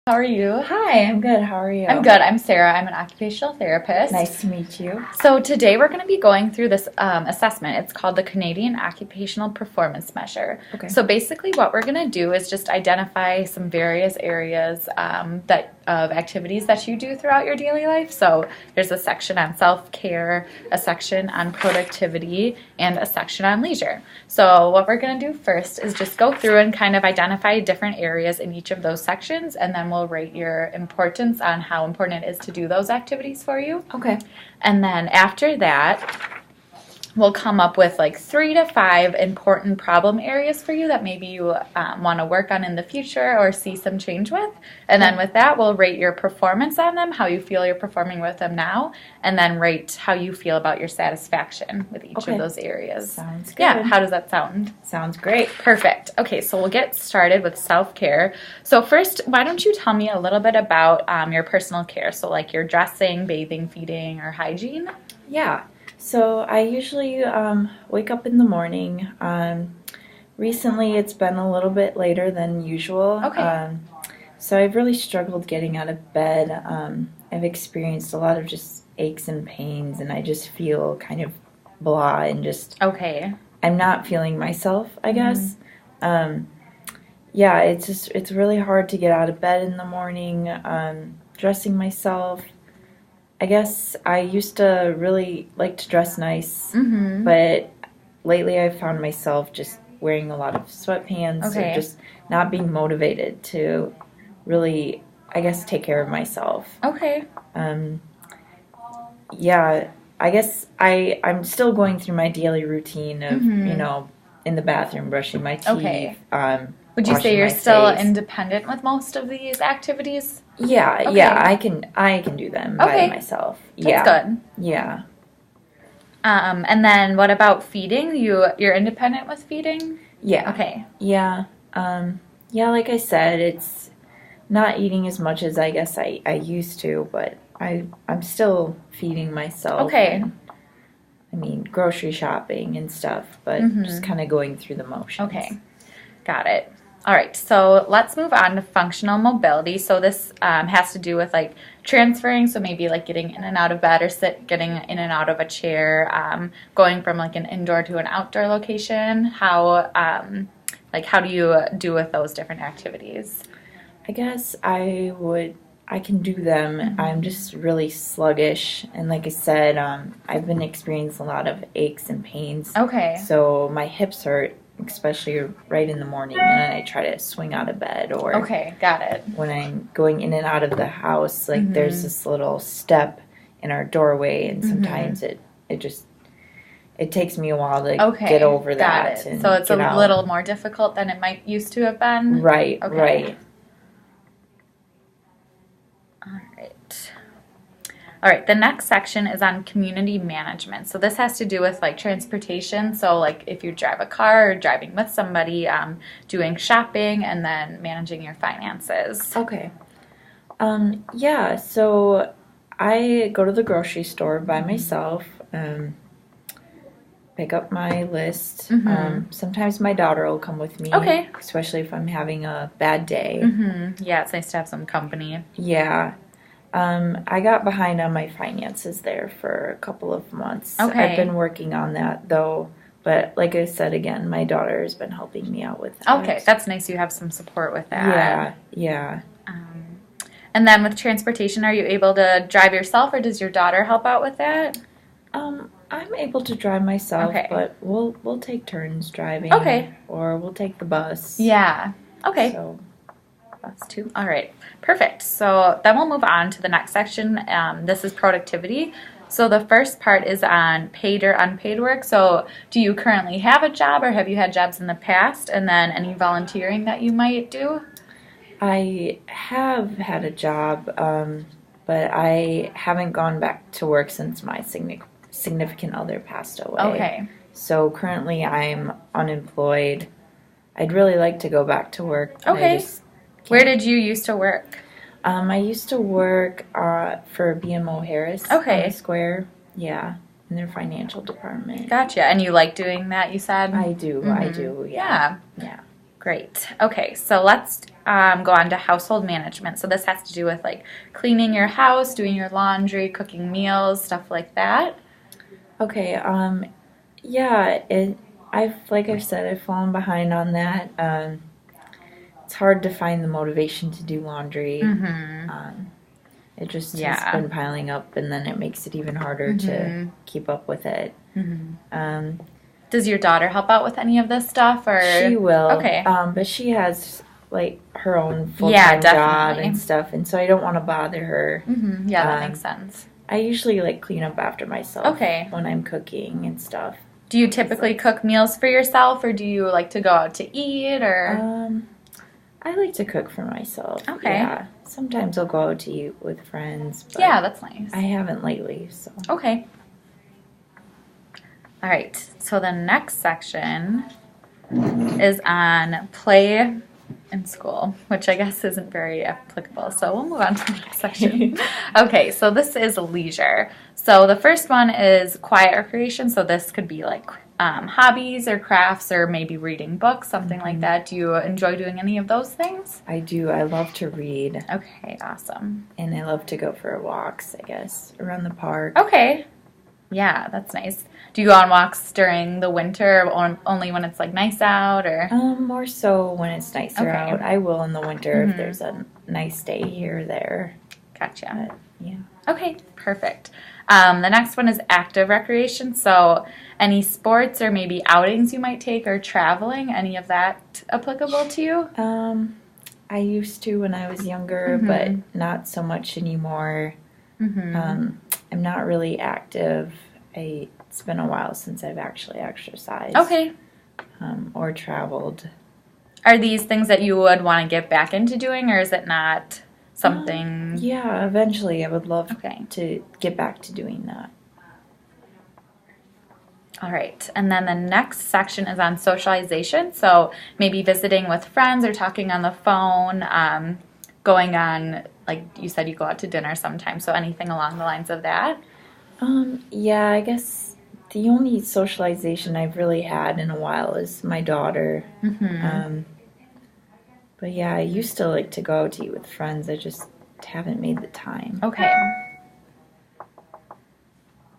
How are you? Hi, I'm good. How are you? I'm good. I'm Sarah. I'm an occupational therapist. Nice to meet you. So today we're going to be going through this assessment. It's called the Canadian Occupational Performance Measure. Okay. So basically what we're going to do is just identify some various areas of activities that you do throughout your daily life. So there's a section on self-care, a section on productivity, and a section on leisure. So what we're going to do first is just go through and kind of identify different areas in each of those sections, and then we'll rate your importance on how important it is to do those activities for you. Okay. And then after that, we'll come up with like 3 to 5 important problem areas for you that maybe you want to work on in the future or see some change with. And then with that, we'll rate your performance on them, how you feel you're performing with them now, and then rate how you feel about your satisfaction with each of those areas. Sounds good. Yeah, how does that sound? Sounds great. Perfect. Okay, so we'll get started with self-care. So first, why don't you tell me a little bit about your personal care? So like your dressing, bathing, feeding, or hygiene? Yeah. So I usually wake up in the morning. Recently, it's been a little bit later than usual. Okay. So I've really struggled getting out of bed. I've experienced a lot of just aches and pains, and I just feel kind of blah and just Okay. I'm not feeling myself, I guess. Yeah, it's really hard to get out of bed in the morning. Dressing myself. I guess I used to really like to dress nice, but lately I've found myself just wearing a lot of sweatpants or just not being motivated to really, I guess, take care of myself. Okay. Yeah, I guess I'm still going through my daily routine of, in the bathroom, brushing my teeth. Okay. Would you say you're still independent with most of these activities? Yeah, yeah, I can do them by myself. That's good. Yeah. And then what about feeding? You're independent with feeding? Yeah. Okay. Yeah. Yeah, like I said, it's not eating as much as I guess I used to, but I'm still feeding myself. Okay. I mean, grocery shopping and stuff, but just kind of going through the motions. Okay. Got it. All right, so let's move on to functional mobility. So this has to do with like transferring, so maybe like getting in and out of bed or getting in and out of a chair, going from like an indoor to an outdoor location. How do you do with those different activities? I guess I can do them. I'm just really sluggish, and like I said, I've been experiencing a lot of aches and pains. Okay. So my hips hurt, especially right in the morning, and then I try to swing out of bed, or got it. When I'm going in and out of the house, like there's this little step in our doorway, and sometimes it takes me a while to get over that. Got it. So it's a little more difficult than it might used to have been. Right. Okay. Right. All right, the next section is on community management. So this has to do with like transportation. So like if you drive a car or driving with somebody, doing shopping, and then managing your finances. Okay. Yeah, so I go to the grocery store by myself, pick up my list. Sometimes my daughter will come with me. Okay. Especially if I'm having a bad day. Yeah, it's nice to have some company. Yeah. I got behind on my finances there for a couple of months. Okay. I've been working on that, though. But like I said, again, my daughter has been helping me out with that. Okay, that's nice. You have some support with that. Yeah. And then with transportation, are you able to drive yourself, or does your daughter help out with that? I'm able to drive myself, but we'll take turns driving. Okay. Or we'll take the bus. Yeah. Okay. So. That's 2. All right. Perfect. So then we'll move on to the next section. This is productivity. So the first part is on paid or unpaid work. So do you currently have a job, or have you had jobs in the past? And then any volunteering that you might do? I have had a job, but I haven't gone back to work since my significant other passed away. Okay. So currently I'm unemployed. I'd really like to go back to work. Okay. Where did you used to work? I used to work for BMO Harris on the Square. Yeah, in their financial department. Gotcha. And you like doing that, you said? I do. I do. Yeah. Yeah. Great. Okay, so let's go on to household management. So this has to do with like cleaning your house, doing your laundry, cooking meals, stuff like that. Okay, yeah, like I've said, I've fallen behind on that. It's hard to find the motivation to do laundry. It just has been piling up, and then it makes it even harder to keep up with it. Does your daughter help out with any of this stuff, or she will? Okay. But she has like her own full-time job and stuff, and so I don't want to bother her. Yeah, that makes sense. I usually like clean up after myself when I'm cooking and stuff. Do you typically cook meals for yourself, or do you like to go out to eat, or? I like to cook for myself. Okay. Yeah. Sometimes I'll go out to eat with friends. But yeah, that's nice. I haven't lately, so. Okay. All right. So the next section is on play in school, which I guess isn't very applicable. So we'll move on to the next section. Okay. So this is leisure. So the first one is quiet recreation. So this could be like hobbies or crafts or maybe reading books, something like that. Do you enjoy doing any of those things? I do. I love to read. Okay, awesome. And I love to go for walks, I guess, around the park. Okay. Yeah, that's nice. Do you go on walks during the winter or only when it's like nice out, or? More so when it's nicer out. I will in the winter if there's a nice day here or there. Gotcha. But, yeah. Okay, perfect. The next one is active recreation. So any sports or maybe outings you might take or traveling, any of that applicable to you? I used to when I was younger, but not so much anymore. I'm not really active. It's been a while since I've actually exercised. Okay. Or traveled. Are these things that you would want to get back into doing, or is it not something? Yeah, eventually I would love to get back to doing that. All right. And then the next section is on socialization. So maybe visiting with friends or talking on the phone, going on, like you said, you go out to dinner sometimes. So anything along the lines of that? Yeah, I guess the only socialization I've really had in a while is my daughter. But yeah, I used to like to go out to eat with friends. I just haven't made the time. Okay.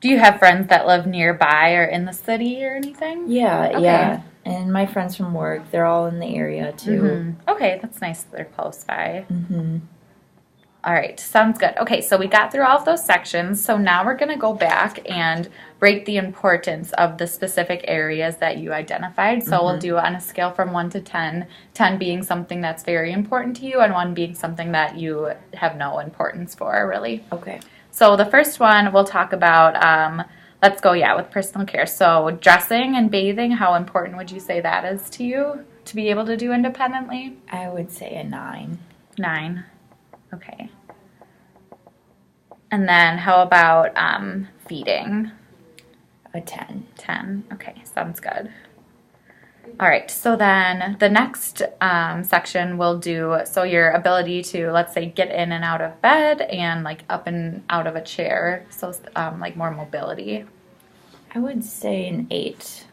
Do you have friends that live nearby or in the city or anything? Yeah, yeah. And my friends from work, they're all in the area too. Okay, that's nice that they're close by. All right, sounds good. Okay, so we got through all of those sections. So now we're going to go back and rate the importance of the specific areas that you identified. So we'll do on a scale from 1 to 10, 10 being something that's very important to you and 1 being something that you have no importance for, really. Okay. So the first one we'll talk about, let's go, with personal care. So dressing and bathing, how important would you say that is to you to be able to do independently? I would say a 9. 9. Okay. And then how about feeding? A 10. 10. Okay, sounds good. All right, so then the next section we'll do, so your ability to, let's say, get in and out of bed and like up and out of a chair, so like more mobility. I would say an 8.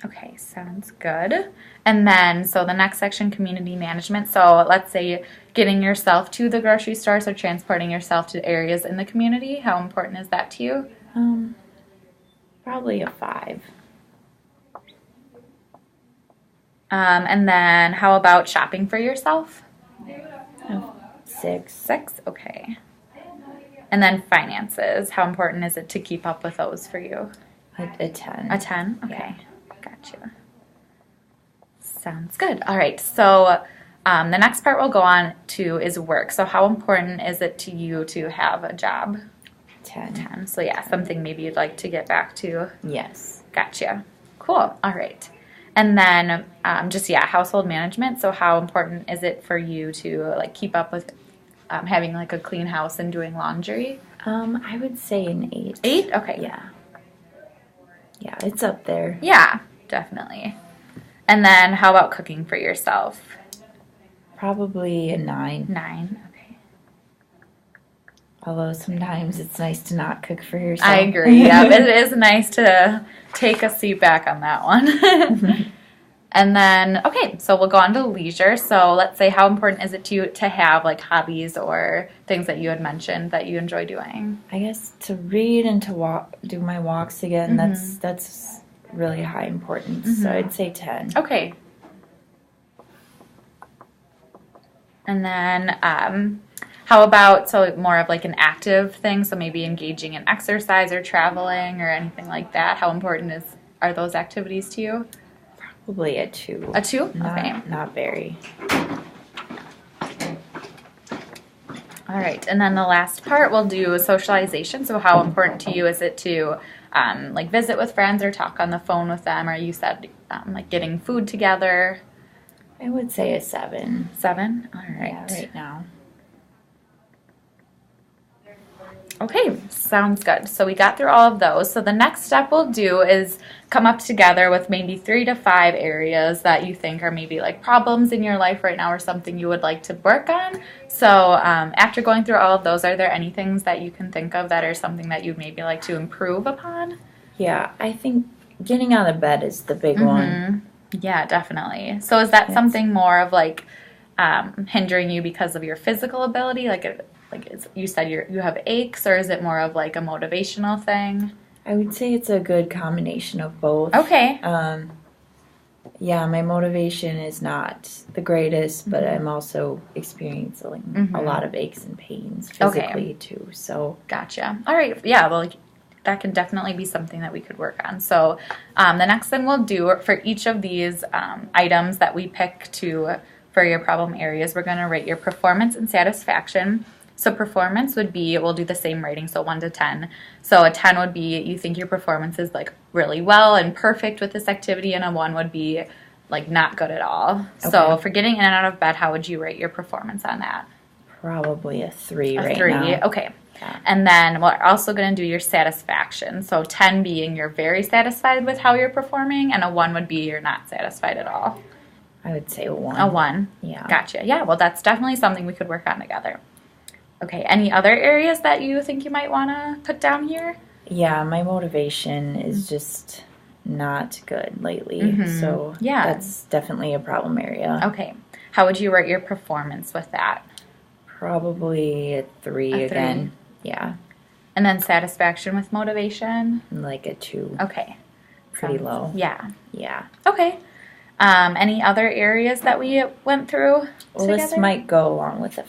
Okay, sounds good. And then, so the next section, community management. So let's say getting yourself to the grocery store, so transporting yourself to areas in the community. How important is that to you? Probably a 5. And then how about shopping for yourself? 6. 6, okay. And then finances. How important is it to keep up with those for you? A 10. A 10? Okay. Gotcha. Sounds good. All right. So the next part we'll go on to is work. So how important is it to you to have a job? 10. 10. So yeah, something maybe you'd like to get back to. Yes. Gotcha. Cool. All right. And then household management. So how important is it for you to like keep up with having like a clean house and doing laundry? I would say an 8. 8? Okay. Yeah. Yeah, it's up there. Yeah, definitely. And then how about cooking for yourself? Probably a 9. 9, okay. Although sometimes it's nice to not cook for yourself. I agree. Yeah, it is nice to take a seat back on that one. And then, okay, so we'll go on to leisure. So let's say, how important is it to you to have like hobbies or things that you had mentioned that you enjoy doing? I guess to read and to do my walks again, that's really high importance. So I'd say 10. Okay. And then, how about, so more of like an active thing, so maybe engaging in exercise or traveling or anything like that. How important are those activities to you? Probably a 2. A 2? Okay. Not very. All right. And then the last part, we'll do socialization. So how important to you is it to like visit with friends or talk on the phone with them? Or you said like getting food together? I would say a 7. 7? All right. Yeah, right now. Okay, sounds good. So we got through all of those. So the next step we'll do is come up together with maybe 3 to 5 areas that you think are maybe like problems in your life right now or something you would like to work on. So after going through all of those, are there any things that you can think of that are something that you'd maybe like to improve upon? Yeah, I think getting out of bed is the big one. Yeah, definitely. So is that something more of like hindering you because of your physical ability? You said you have aches, or is it more of like a motivational thing? I would say it's a good combination of both. Okay. Yeah, my motivation is not the greatest, but I'm also experiencing a lot of aches and pains physically too. So Gotcha. All right. Yeah, well, that can definitely be something that we could work on. So the next thing we'll do for each of these items that we pick for your problem areas, we're going to rate your performance and satisfaction. So performance would be, we'll do the same rating, so 1 to 10. So a 10 would be you think your performance is like really well and perfect with this activity, and a 1 would be like not good at all. Okay. So for getting in and out of bed, how would you rate your performance on that? Probably a 3 a right 3. now. Okay. Yeah. And then we're also going to do your satisfaction. So 10 being you're very satisfied with how you're performing, and a 1 would be you're not satisfied at all. I would say a 1. A 1? Yeah. Gotcha. Yeah, well, that's definitely something we could work on together. Okay, any other areas that you think you might want to put down here? Yeah, my motivation is just not good lately. So that's definitely a problem area. Okay. How would you rate your performance with that? Probably a 3 again. Yeah. And then satisfaction with motivation? Like a 2. Okay. Pretty low. Yeah. Yeah. Okay. Any other areas that we went through together? This might go along with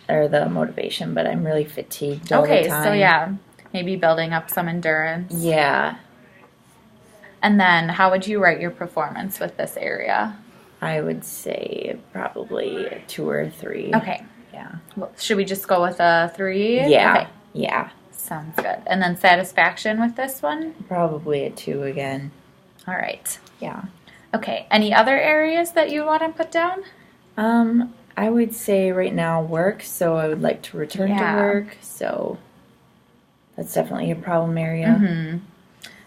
the motivation, but I'm really fatigued all the time. Okay, so yeah, maybe building up some endurance. Yeah. And then how would you rate your performance with this area? I would say probably a 2 or a 3. Okay. Yeah. Well, should we just go with a 3? Yeah. Okay. Yeah. Sounds good. And then satisfaction with this one? Probably a 2 again. All right. Yeah. Okay. Any other areas that you want to put down? I would say right now work, so I would like to return to work, so that's definitely a problem area.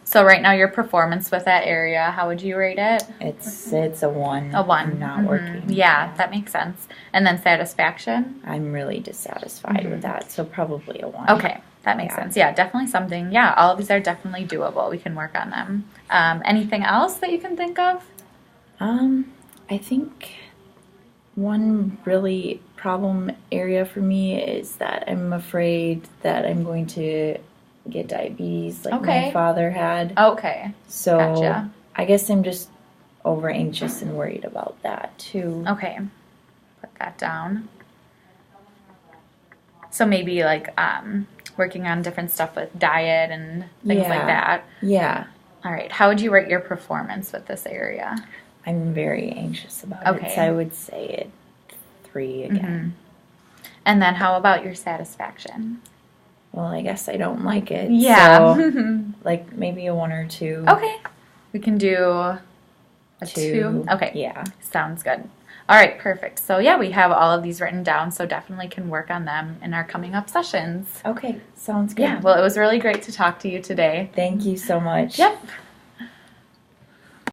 So right now your performance with that area, how would you rate it? It's a 1. A 1. I'm not working. Yeah, that makes sense. And then satisfaction? I'm really dissatisfied with that, so probably a 1. Okay, that makes sense. Yeah, definitely something. Yeah, all of these are definitely doable. We can work on them. Anything else that you can think of? I think one really problem area for me is that I'm afraid that I'm going to get diabetes like my father had. Okay. So gotcha. I guess I'm just over anxious and worried about that too. Okay. Put that down. So maybe like working on different stuff with diet and things like that. Yeah. All right. How would you rate your performance with this area? I'm very anxious about it, so I would say a 3 again. And then how about your satisfaction? Well, I guess I don't like it. Yeah. So, like maybe a 1 or 2. Okay. We can do a 2. Okay. Yeah. Sounds good. All right, perfect. So yeah, we have all of these written down, so definitely can work on them in our coming up sessions. Okay, sounds good. Yeah, well, it was really great to talk to you today. Thank you so much. Yep.